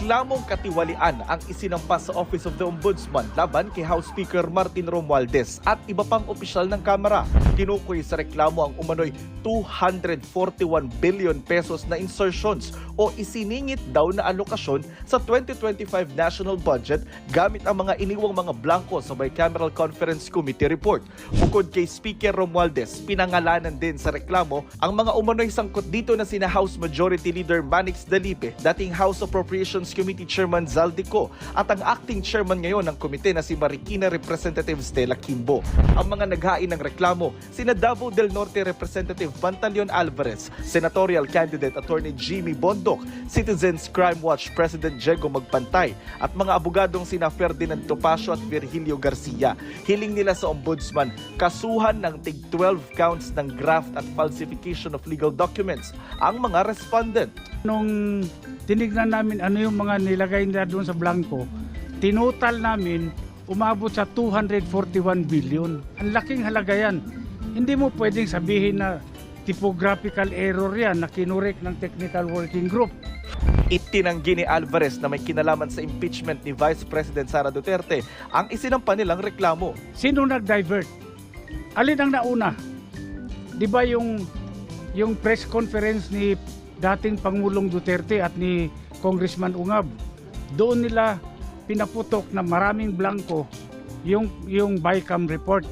Reklamong katiwalian ang isinampas sa Office of the Ombudsman laban kay House Speaker Martin Romualdez at iba pang opisyal ng Kamara. Tinukoy sa reklamo ang umano'y 241 billion pesos na insertions o isiningit daw na alokasyon sa 2025 national budget gamit ang mga iniwang mga blanco sa Bicameral Conference Committee report. Bukod kay Speaker Romualdez, pinangalanan din sa reklamo ang mga umano'y sangkot dito na sina House Majority Leader Manix Dalipe, dating House Appropriations Committee Chairman Zaldico at ang acting chairman ngayon ng komite na si Marikina Representative Stella Kimbo. Ang mga naghain ng reklamo, sina Davao del Norte Representative Pantaleon Alvarez, Senatorial Candidate Attorney Jimmy Bondoc, Citizens Crime Watch President Diego Magpantay at mga abogadong sina Ferdinand Topacio at Virgilio Garcia. Hiling nila sa Ombudsman, kasuhan ng tig 12 counts ng graft at falsification of legal documents ang mga respondent. Nung tinignan namin ano yung mga nilagay nila doon sa blanco, tinotal namin umabot sa 241 billion. Ang laking halaga yan. Hindi mo pwedeng sabihin na typographical error yan na kinurek ng Technical Working Group. Itinanggi ni Alvarez na may kinalaman sa impeachment ni Vice President Sara Duterte ang isinampa nilang reklamo. Sino nag-divert? Alin ang nauna? Di ba yung press conference ni dating Pangulong Duterte at ni Congressman Ungab, doon nila pinaputok na maraming blanco yung BICAM report.